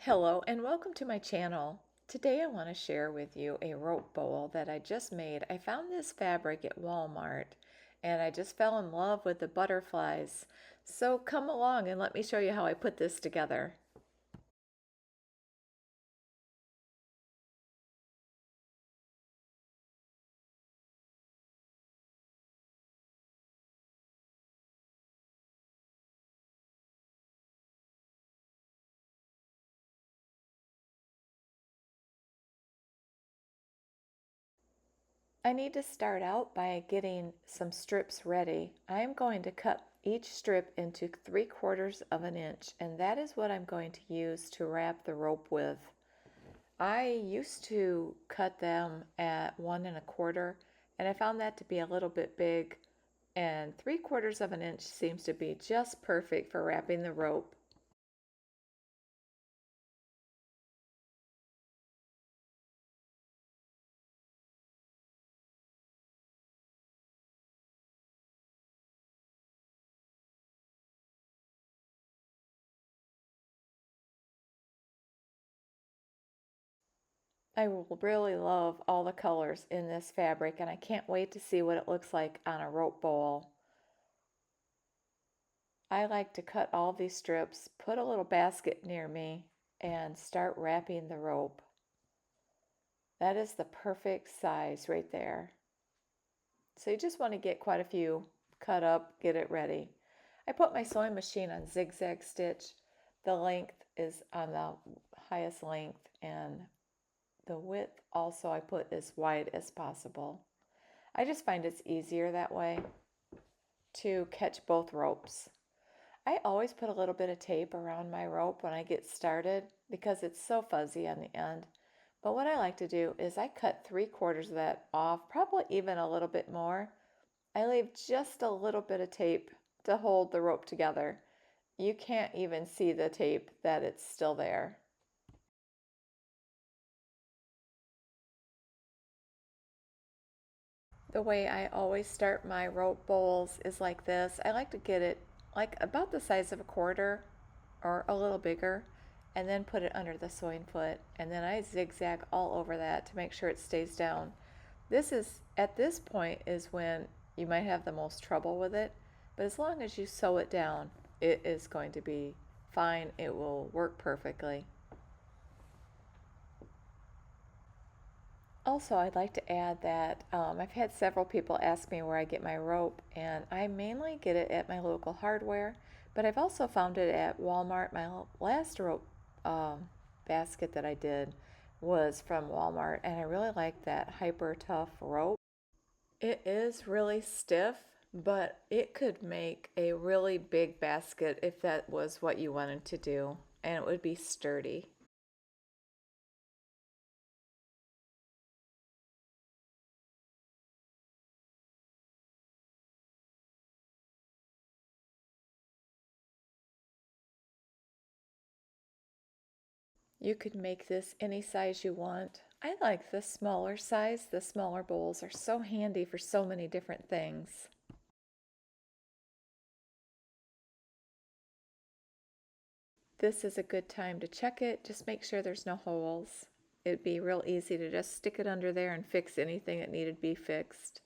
Hello and welcome to my channel. Today I want to share with you a rope bowl that I just made. I found this fabric at Walmart and I just fell in love with the butterflies. So come along and let me show you how I put this together. I need to start out by getting some strips ready. I'm going to cut each strip into 3/4 of an inch, and that is what I'm going to use to wrap the rope with. I used to cut them at 1 1/4, and I found that to be a little bit big, and 3/4 of an inch seems to be just perfect for wrapping the rope. I really love all the colors in this fabric, and I can't wait to see what it looks like on a rope bowl. I like to cut all these strips, put a little basket near me, and start wrapping the rope. That is the perfect size right there. So you just want to get quite a few cut up, get it ready. I put my sewing machine on zigzag stitch. The length is on the highest length, and the width also I put as wide as possible. I just find it's easier that way to catch both ropes. I always put a little bit of tape around my rope when I get started because it's so fuzzy on the end. But what I like to do is I cut 3/4 of that off, probably even a little bit more. I leave just a little bit of tape to hold the rope together. You can't even see the tape that it's still there. The way I always start my rope bowls is like this. I like to get it like about the size of a quarter or a little bigger, and then put it under the sewing foot, and then I zigzag all over that to make sure it stays down. This is, at this point, is when you might have the most trouble with it, but as long as you sew it down, it is going to be fine. It will work perfectly. Also, I'd like to add that I've had several people ask me where I get my rope, and I mainly get it at my local hardware, but I've also found it at Walmart. My last rope basket that I did was from Walmart, and I really like that hyper tough rope. It is really stiff, but it could make a really big basket if that was what you wanted to do, and it would be sturdy. You could make this any size you want. I like the smaller size. The smaller bowls are so handy for so many different things. This is a good time to check it. Just make sure there's no holes. It'd be real easy to just stick it under there and fix anything that needed to be fixed.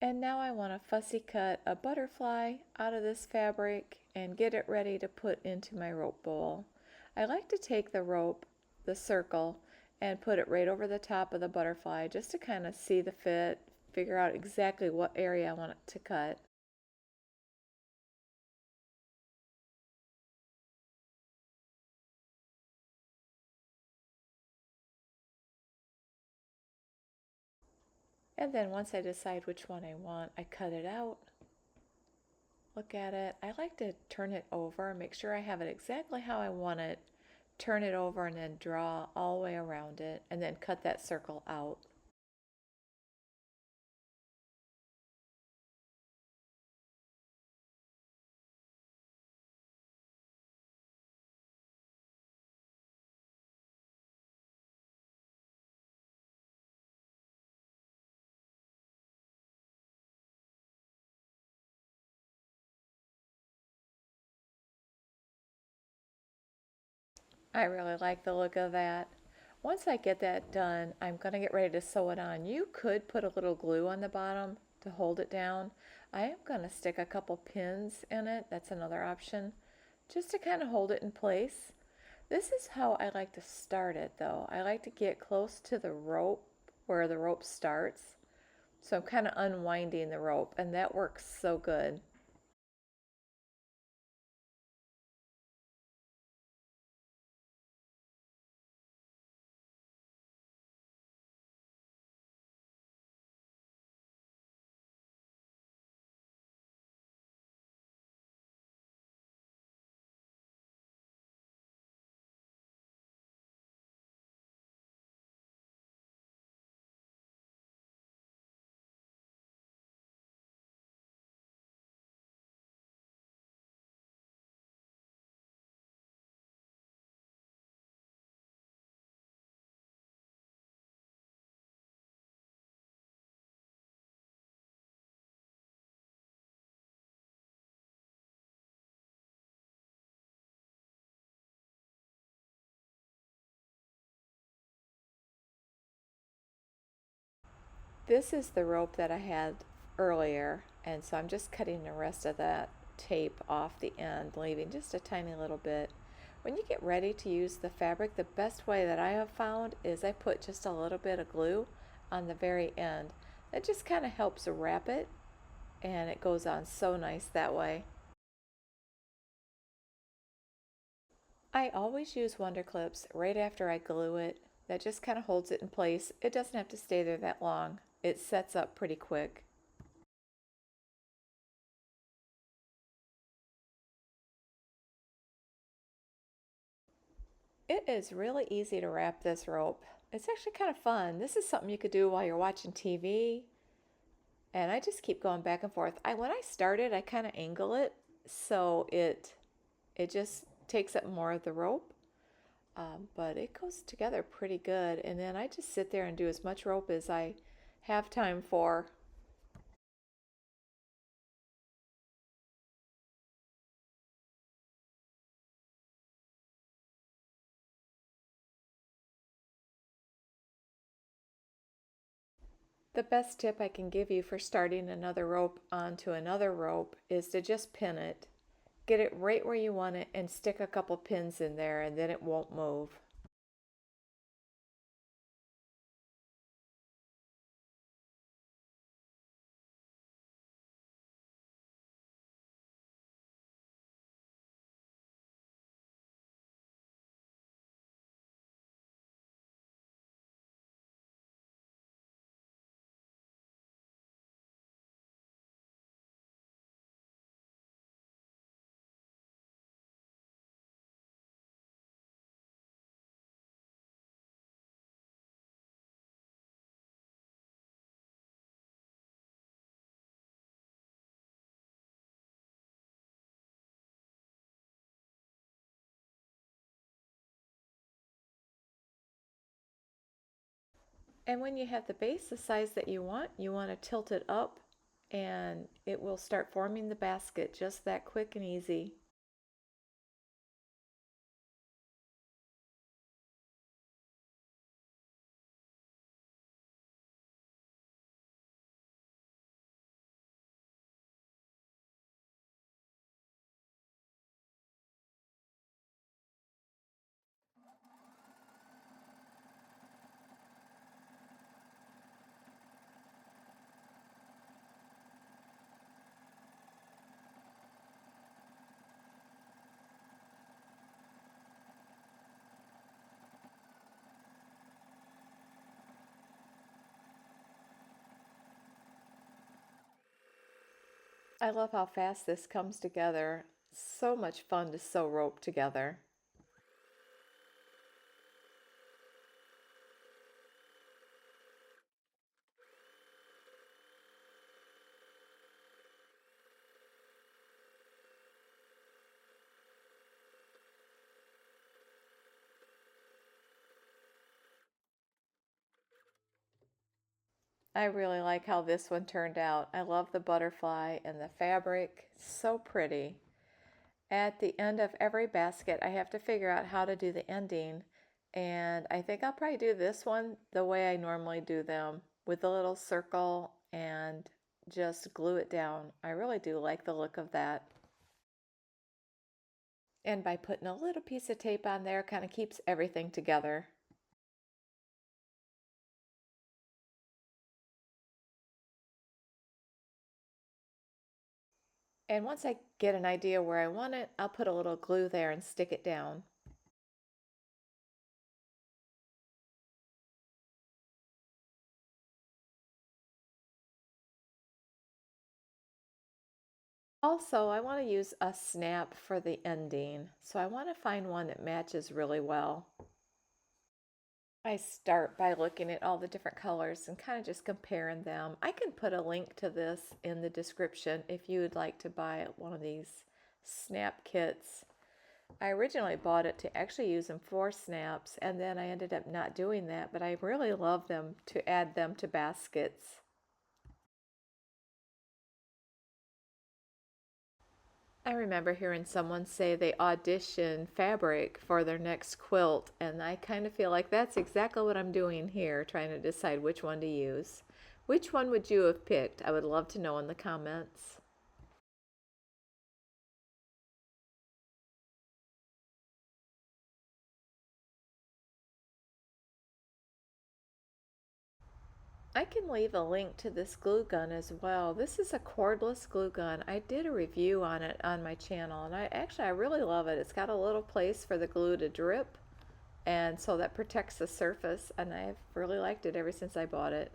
And now I want to fussy cut a butterfly out of this fabric and get it ready to put into my rope bowl. I like to take the rope, the circle, and put it right over the top of the butterfly just to kind of see the fit, figure out exactly what area I want it to cut. And then once I decide which one I want, I cut it out, look at it. I like to turn it over, make sure I have it exactly how I want it, turn it over, and then draw all the way around it, and then cut that circle out. I really like the look of that. Once I get that done, I'm going to get ready to sew it on. You could put a little glue on the bottom to hold it down. I am going to stick a couple pins in it. That's another option, just to kind of hold it in place. This is how I like to start it though. I like to get close to the rope where the rope starts. So I'm kind of unwinding the rope, and that works so good. This is the rope that I had earlier, and so I'm just cutting the rest of that tape off the end, leaving just a tiny little bit. When you get ready to use the fabric, the best way that I have found is I put just a little bit of glue on the very end. That just kind of helps wrap it, and it goes on so nice that way. I always use Wonder Clips right after I glue it. That just kind of holds it in place. It doesn't have to stay there that long. It sets up pretty quick. It is really easy to wrap this rope. It's actually kind of fun. This is something you could do while you're watching TV, and I just keep going back and forth. When I started, I kind of angle it so it just takes up more of the rope, but it goes together pretty good. And then I just sit there and do as much rope as I have time for. The best tip I can give you for starting another rope onto another rope is to just pin it. Get it right where you want it and stick a couple pins in there, and then it won't move. And when you have the base the size that you want to tilt it up, and it will start forming the basket just that quick and easy. I love how fast this comes together. So much fun to sew rope together. I really like how this one turned out. I love the butterfly and the fabric. So pretty. At the end of every basket, I have to figure out how to do the ending. And I think I'll probably do this one the way I normally do them, with a little circle and just glue it down. I really do like the look of that. And by putting a little piece of tape on there, kind of keeps everything together. And once I get an idea where I want it, I'll put a little glue there and stick it down. Also, I want to use a snap for the ending, so I want to find one that matches really well. I start by looking at all the different colors and kind of just comparing them. I can put a link to this in the description if you would like to buy one of these snap kits. I originally bought it to actually use them for snaps, and then I ended up not doing that, but I really love them to add them to baskets. I remember hearing someone say they audition fabric for their next quilt, and I kind of feel like that's exactly what I'm doing here, trying to decide which one to use. Which one would you have picked? I would love to know in the comments. I can leave a link to this glue gun as well. This is a cordless glue gun. I did a review on it on my channel, and I really love it. It's got a little place for the glue to drip, and so that protects the surface, and I've really liked it ever since I bought it.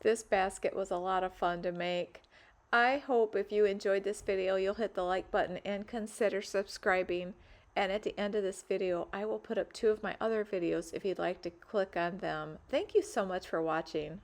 This basket was a lot of fun to make. I hope if you enjoyed this video, you'll hit the like button and consider subscribing. And at the end of this video, I will put up 2 of my other videos if you'd like to click on them. Thank you so much for watching.